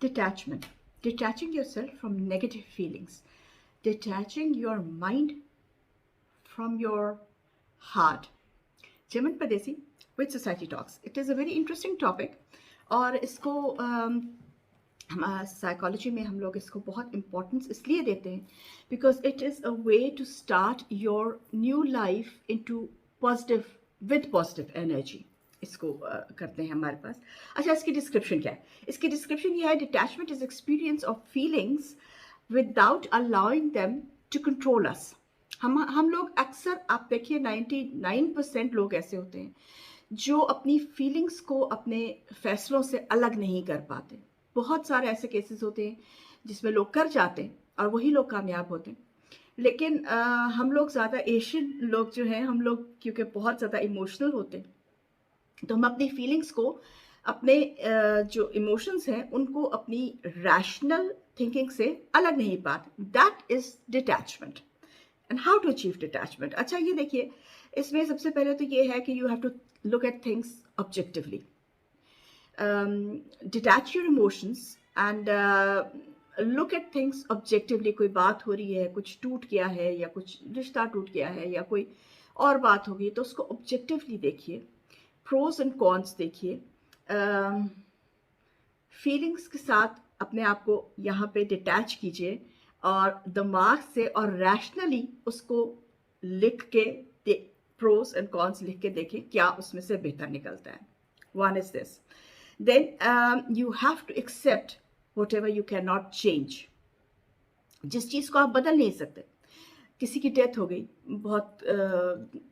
Detachment. Detaching yourself from negative feelings. Detaching your mind from your heart. Chaman Padesi with Society Talks. It is a very interesting topic और इसको psychology में हम लोग इसको बहुत importance इसलिए देते हैं because it is a way to start your new life into positive with positive energy इसको करते हैं हमारे पास। अच्छा, इसकी डिस्क्रिप्शन क्या है? इसकी डिस्क्रिप्शन ये है, detachment is experience of feelings without allowing them to control us. हम लोग अक्सर, आप देखिए 99% लोग ऐसे होते हैं जो अपनी फीलिंग्स को अपने फैसलों से अलग नहीं कर पाते। बहुत सारे ऐसे केसेस होते हैं जिसमें लोग कर जाते हैं और वही लोग कामयाब होते हैं। लेकिन हम लोग ज़्यादा एशियन लोग जो हैं, हम लोग क्योंकि बहुत ज़्यादा इमोशनल होते हैं, तो हम अपनी फीलिंग्स को, अपने जो इमोशंस हैं उनको अपनी रैशनल थिंकिंग से अलग नहीं पाते। That is detachment. And how to achieve detachment? अच्छा, ये देखिए, इसमें सबसे पहले तो ये है कि you have to look at things objectively. Detach your emotions and look at things objectively. कोई बात हो रही है, कुछ टूट गया है या कुछ रिश्ता टूट गया है या कोई और बात हो गई, तो उसको ऑब्जेक्टिवली देखिए, प्रोज एंड कॉन्स देखिए, फीलिंग्स के साथ अपने आप को यहाँ पे डिटैच कीजिए और दिमाग से और रैशनली उसको लिख के प्रोस एंड कॉन्स लिख के देखें क्या उसमें से बेहतर निकलता है। One is this, then you have to accept whatever you can not change. जिस चीज़ को आप बदल नहीं सकते, किसी की डेथ हो गई, बहुत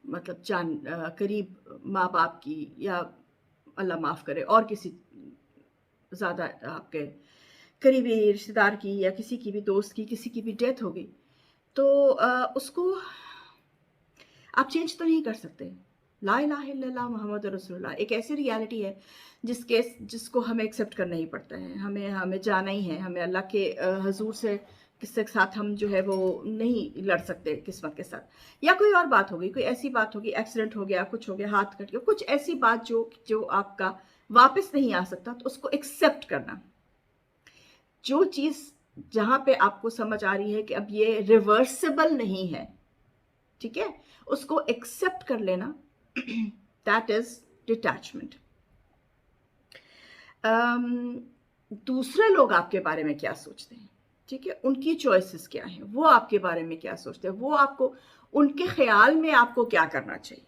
मतलब करीब माँ बाप की, या अल्लाह माफ़ करे और किसी ज़्यादा आपके करीबी रिश्तेदार की या किसी की भी दोस्त की, किसी की भी डेथ हो गई, तो उसको आप चेंज तो नहीं कर सकते। ला इलाहा इल्लल्लाह मोहम्मद रसूलुल्लाह एक ऐसी रियलिटी है जिसको हमें एक्सेप्ट करना ही पड़ता है। हमें जाना ही है, हमें अल्लाह के हजूर से किसके साथ हम जो है वो नहीं लड़ सकते किस्मत के साथ। या कोई और बात हो गई, कोई ऐसी बात होगी, एक्सीडेंट हो गया, कुछ हो गया, हाथ कट गया, कुछ ऐसी बात जो आपका वापस नहीं आ सकता, तो उसको एक्सेप्ट करना। जो चीज़ जहाँ पे आपको समझ आ रही है कि अब ये रिवर्सिबल नहीं है, ठीक है, उसको एक्सेप्ट कर लेना, दैट इज डिटैचमेंट। दूसरे लोग आपके बारे में क्या सोचते हैं, ठीक है, उनकी चॉइसेस क्या हैं, वो आपके बारे में क्या सोचते हैं, वो आपको, उनके ख्याल में आपको क्या करना चाहिए,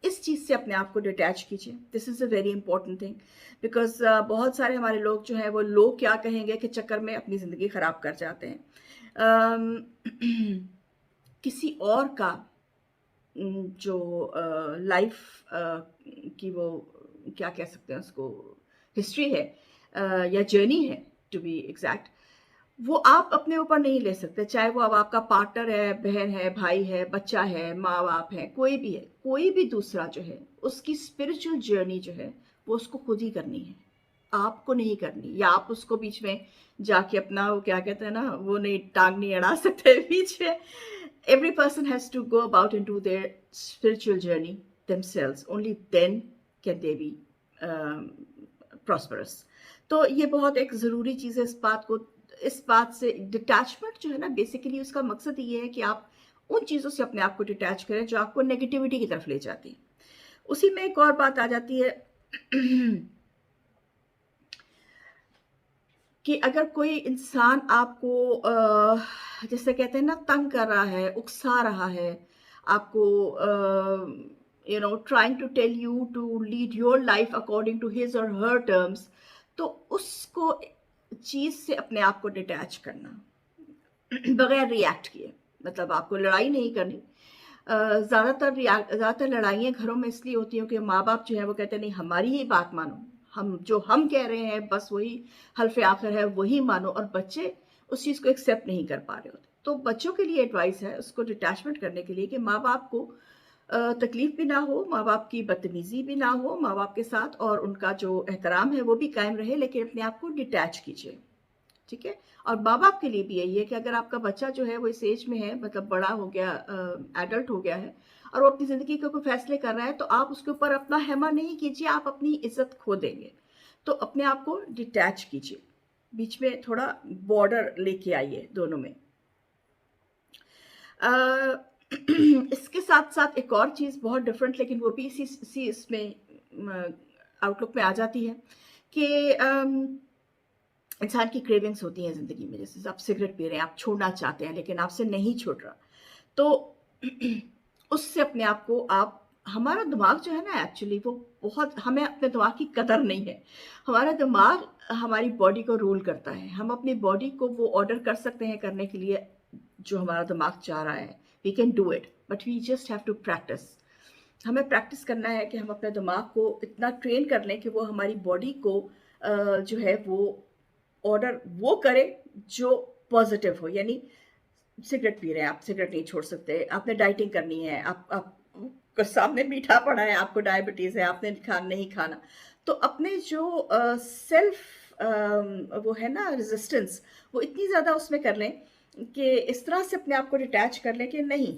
इस चीज़ से अपने आप को डिटैच कीजिए। This is a very important thing because बहुत सारे हमारे लोग जो हैं वो लोग क्या कहेंगे के चक्कर में अपनी ज़िंदगी ख़राब कर जाते हैं। किसी और का जो लाइफ की वो क्या कह सकते हैं उसको, हिस्ट्री है या जर्नी है टू बी एग्जैक्ट, वो आप अपने ऊपर नहीं ले सकते। चाहे वो अब आपका पार्टनर है, बहन है, भाई है, बच्चा है, माँ बाप है, कोई भी है, कोई भी दूसरा जो है, उसकी स्पिरिचुअल जर्नी जो है वो उसको खुद ही करनी है, आपको नहीं करनी। या आप उसको बीच में जाके अपना वो क्या कहते हैं ना, वो नहीं, टांग नहीं अड़ा सकते बीच में। Every person has to go about into their spiritual journey themselves. Only then can they be um, prosperous. तो ये बहुत एक ज़रूरी चीज़ है इस बात से डिटैचमेंट जो है ना, बेसिकली उसका मकसद ये है कि आप उन चीज़ों से अपने आप को डिटैच करें जो आपको नेगेटिविटी की तरफ ले जाती है। उसी में एक और बात आ जाती है कि अगर कोई इंसान आपको जैसे कहते हैं ना, तंग कर रहा है, उकसा रहा है, आपको trying to tell you to lead your life according to his or her terms, तो उसको चीज़ से अपने आप को डिटैच करना बगैर रिएक्ट किए। मतलब आपको लड़ाई नहीं करनी। ज़्यादातर लड़ाइयाँ घरों में इसलिए होती हैं कि माँ बाप जो है वो कहते हैं नहीं, हमारी ही बात मानो, हम कह रहे हैं बस वही हल्फे आखिर है, वही मानो, और बच्चे उस चीज़ को एक्सेप्ट नहीं कर पा रहे होते। तो बच्चों के लिए एडवाइस है उसको डिटैचमेंट करने के लिए कि माँ बाप को तकलीफ भी ना हो, माँ बाप की बदतमीजी भी ना हो माँ बाप के साथ, और उनका जो एहतराम है वो भी कायम रहे, लेकिन अपने आप को डिटैच कीजिए, ठीक है। और माँ बाप के लिए भी यही है कि अगर आपका बच्चा जो है वो इस एज में है, मतलब बड़ा हो गया, एडल्ट हो गया है, और वो अपनी ज़िंदगी के कोई फैसले कर रहा है, तो आप उसके ऊपर अपना हैमा नहीं कीजिए, आप अपनी इज्जत खो देंगे। तो अपने आप को डिटैच कीजिए, बीच में थोड़ा बॉर्डर लेके आइए दोनों में। इसके साथ साथ एक और चीज़ बहुत डिफरेंट, लेकिन वो भी इसी इसमें आउटलुक में आ जाती है कि इंसान की क्रेविंग्स होती हैं ज़िंदगी में। जैसे आप सिगरेट पी रहे हैं, आप छोड़ना चाहते हैं लेकिन आपसे नहीं छूट रहा, तो उससे अपने आप को आप, हमारा दिमाग जो है ना एक्चुअली वो बहुत, हमें अपने दिमाग की कदर नहीं है। हमारा दिमाग हमारी बॉडी को रूल करता है। हम अपनी बॉडी को वो ऑर्डर कर सकते हैं करने के लिए जो हमारा दिमाग चाह रहा है। We can do it, but we just have to practice. हमें प्रैक्टिस करना है कि हम अपने दिमाग को इतना ट्रेन कर लें कि वो हमारी बॉडी को जो है वो ऑर्डर वो करे जो पॉजिटिव हो। यानी सिगरेट पी रहे हैं, आप सिगरेट नहीं छोड़ सकते, आपने डाइटिंग करनी है, आप सामने मीठा पड़ा है, आपको डायबिटीज़ है, आपने नहीं खाना, तो अपने जो सेल्फ वो है ना रेजिस्टेंस, वो इतनी ज़्यादा उसमें कर लें कि इस तरह से अपने आप को डिटैच कर लें कि नहीं,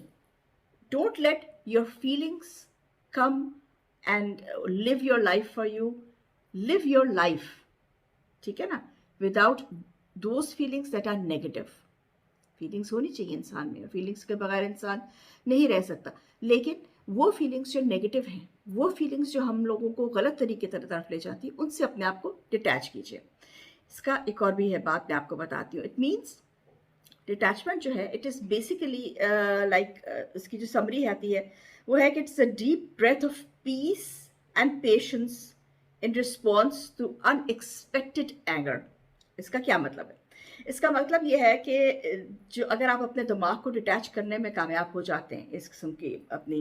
don't let your feelings come and live your life for you, live your life, ठीक है ना, without those feelings that are negative. Feelings होनी चाहिए इंसान में, फीलिंग्स के बगैर इंसान नहीं रह सकता, लेकिन वो फीलिंग्स जो नेगेटिव हैं, वो फीलिंग्स जो हम लोगों को गलत तरीके तरफ ले जाती है, उनसे अपने आप को डिटैच कीजिए। इसका एक और भी है बात, मैं आपको बताती हूँ। इट मीन्स डिटैचमेंट जो है, इट इज़ बेसिकली लाइक, इसकी जो समरी आती है वो है कि it's a deep breath of peace and patience in response to unexpected anger. इसका क्या मतलब है? इसका मतलब ये है कि जो अगर आप अपने दिमाग को डिटैच करने में कामयाब हो जाते हैं इस किस्म की अपनी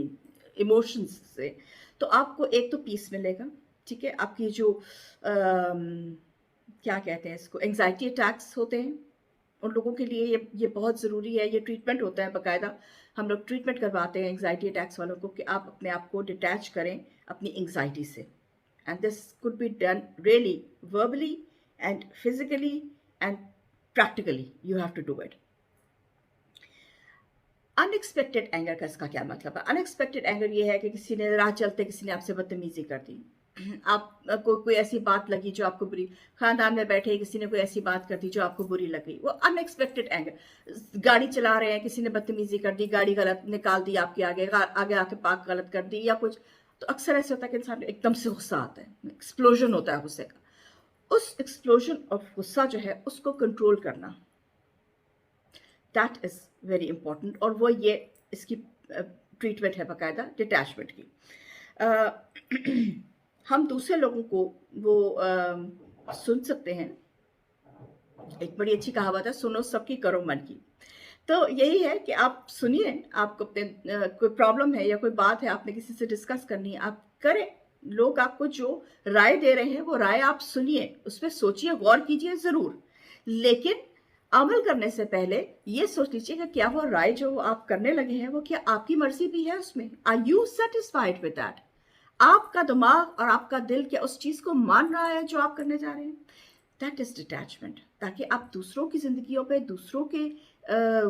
इमोशंस से, तो आपको एक तो पीस मिलेगा, ठीक है। आपकी जो क्या कहते हैं इसको, एंग्जाइटी अटैक्स होते हैं, उन लोगों के लिए ये बहुत ज़रूरी है। ये ट्रीटमेंट होता है बाकायदा, हम लोग ट्रीटमेंट करवाते हैं एंग्जाइटी अटैक्स वालों को कि आप अपने आप को डिटैच करें अपनी एंग्जाइटी से। And this could be done really verbally and physically and practically, you have to do it. Unexpected anger का इसका क्या मतलब है? अनएक्सपेक्टेड एंगर ये है कि किसी ने राह चलते किसी ने आपसे बदतमीजी कर दी, आपको कोई ऐसी बात लगी जो आपको बुरी, खानदान में बैठे किसी ने कोई ऐसी बात कर दी जो आपको बुरी लग गई, वो अनएक्सपेक्टेड एंगर। गाड़ी चला रहे हैं, किसी ने बदतमीजी कर दी, गाड़ी गलत निकाल दी आपके आगे, आगे आके पार्क गलत कर दी या कुछ, तो अक्सर ऐसे होता है कि इंसान एकदम से गुस्सा आता है, एक्सप्लोजन होता है गुस्से का। उस एक्सप्लोजन ऑफ गुस्सा जो है उसको कंट्रोल करना, दैट इज़ वेरी इंपॉर्टेंट। और वो ये इसकी ट्रीटमेंट है बाकायदा डिटैचमेंट की। हम दूसरे लोगों को वो सुन सकते हैं। एक बड़ी अच्छी कहावत है, सुनो सबकी करो मन की। तो यही है कि आप सुनिए, आपको अपने कोई प्रॉब्लम है या कोई बात है आपने किसी से डिस्कस करनी है, आप करें। लोग आपको जो राय दे रहे हैं वो राय आप सुनिए, उस पर सोचिए, गौर कीजिए ज़रूर, लेकिन अमल करने से पहले ये सोच लीजिए कि क्या वो राय जो आप करने लगे हैं वो क्या आपकी मर्जी भी है उसमें? Are you satisfied with that? आपका दिमाग और आपका दिल क्या उस चीज़ को मान रहा है जो आप करने जा रहे हैं? That is detachment. ताकि आप दूसरों की ज़िंदगियों पे, दूसरों के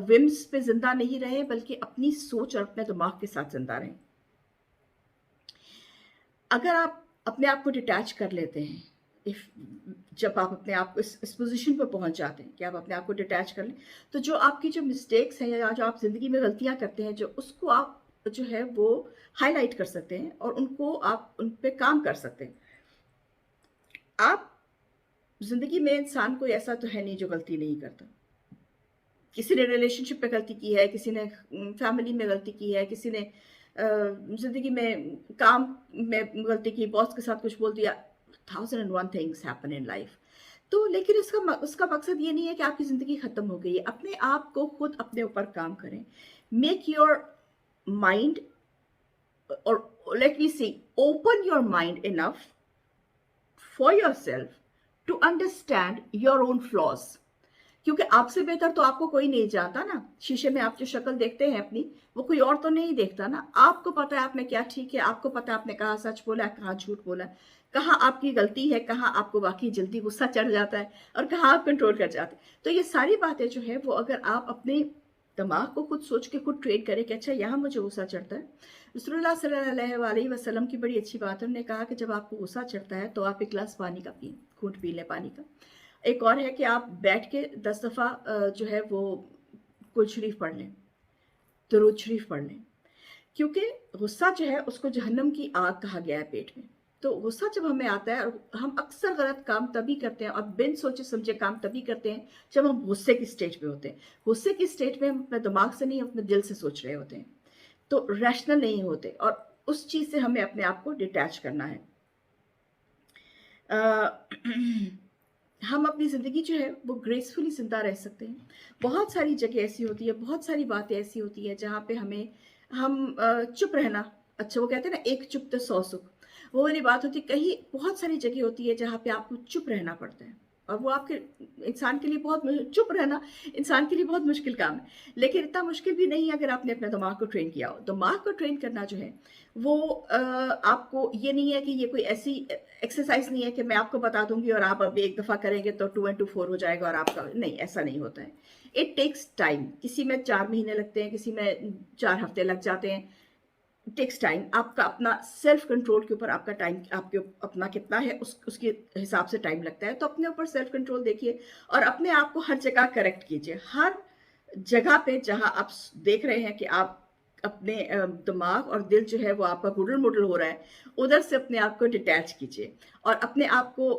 विम्स पे ज़िंदा नहीं रहें, बल्कि अपनी सोच और अपने दिमाग के साथ ज़िंदा रहें। अगर आप अपने आप को डिटैच कर लेते हैं, इफ जब आप अपने आप को इस पोजीशन पर पहुंच जाते हैं कि आप अपने आप को डिटैच कर लें, तो जो आपकी जो मिस्टेक्स हैं या जो आप ज़िंदगी में गलतियां करते हैं, जो उसको आप जो है वो हाईलाइट कर सकते हैं और उनको आप उन पे काम कर सकते हैं। आप ज़िंदगी में इंसान कोई ऐसा तो है नहीं जो गलती नहीं करता। किसी ने रिलेशनशिप पे गलती की है, किसी ने फैमिली में गलती की है, किसी ने ज़िंदगी में काम में गलती की, बॉस के साथ कुछ बोल दिया। 1001 थिंग्स हैपन इन लाइफ। तो लेकिन उसका मकसद ये नहीं है कि आपकी ज़िंदगी ख़त्म हो गई है। अपने आप को खुद अपने ऊपर काम करें। मेक योर माइंड, और let me see, open your mind enough for yourself to understand your own flaws. क्योंकि आपसे बेहतर तो आपको कोई नहीं जानता ना। शीशे में आप जो शक्ल देखते हैं अपनी, वो कोई और तो नहीं देखता ना। आपको पता है आपने क्या ठीक है, आपको पता है आपने कहाँ सच बोला है, कहाँ झूठ बोला है, कहाँ आपकी गलती है, कहाँ आपको वाकई जल्दी गुस्सा चढ़ जाता है और कहाँ आप कंट्रोल कर जाते हैं। तो ये सारी बातें जो है वो अगर आप अपने दिमाग को खुद सोच के खुद ट्रेन करें कि अच्छा यहाँ मुझे गुस्सा चढ़ता है। रसूलुल्लाह सल्लल्लाहु अलैहि वसल्लम की बड़ी अच्छी बात है, उन्होंने कहा कि जब आपको गुस्सा चढ़ता है तो आप एक गिलास पानी का पिए, घूंट पी लें पानी का। एक और है कि आप बैठ के 10 दफ़ा जो है वो कुल शरीफ पढ़ लें, दुरूद शरीफ पढ़ लें। क्योंकि गुस्सा जो है उसको जहन्नम की आग कहा गया है पेट में। तो गुस्सा जब हमें आता है और हम अक्सर गलत काम तभी करते हैं और बिन सोचे समझे काम तभी करते हैं जब हम गुस्से की स्टेज पे होते हैं। गुस्से की स्टेज में हम अपने दिमाग से नहीं अपने दिल से सोच रहे होते हैं, तो रैशनल नहीं होते और उस चीज़ से हमें अपने आप को डिटैच करना है। अ, हम अपनी ज़िंदगी जो है वो ग्रेसफुली ज़िंदा रह सकते हैं। बहुत सारी जगह ऐसी होती है, बहुत सारी बातें ऐसी होती हैं जहाँ पे हम चुप रहना, अच्छा वो कहते हैं ना एक चुप तो 100 सुख, वो वाली बात होती है। कहीं बहुत सारी जगह होती है जहाँ पे आपको चुप रहना पड़ता है और वो आपके इंसान के लिए चुप रहना इंसान के लिए बहुत मुश्किल काम है। लेकिन इतना मुश्किल भी नहीं है अगर आपने अपने दिमाग को ट्रेन किया हो। दिमाग को ट्रेन करना जो है वो आपको ये नहीं है कि ये कोई ऐसी एक्सरसाइज नहीं है कि मैं आपको बता दूंगी और आप अभी एक दफ़ा करेंगे तो 2 and 2 4 हो जाएगा और आपका नहीं, ऐसा नहीं होता है। इट टेक्स टाइम, किसी में 4 महीने लगते हैं, किसी में 4 हफ्ते लग जाते हैं। Takes time. आपका अपना सेल्फ कंट्रोल के ऊपर आपका टाइम आपके अपना कितना है उसके हिसाब से टाइम लगता है। तो अपने ऊपर सेल्फ कंट्रोल देखिए और अपने आप को हर जगह करेक्ट कीजिए। हर जगह पे जहाँ आप देख रहे हैं कि आप अपने दिमाग और दिल जो है वो आपका गुडल मुडल हो रहा है, उधर से अपने आप को डिटैच कीजिए और अपने आप को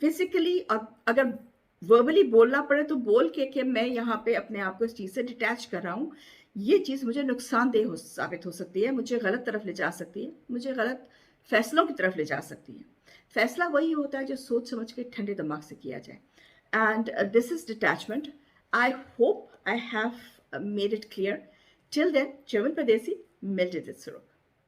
फिजिकली और अगर वर्बली बोलना पड़े तो बोल के कि मैं यहाँ पे अपने आप को इस चीज़ से डिटैच कर रहा हूँ। ये चीज़ मुझे नुकसानदेह साबित हो सकती है, मुझे गलत तरफ ले जा सकती है, मुझे गलत फैसलों की तरफ ले जा सकती है। फैसला वही होता है जो सोच समझ के ठंडे दिमाग से किया जाए। And this is detachment. I hope I have made it clear. Till then, च्यवनप्रादेशी, मिलते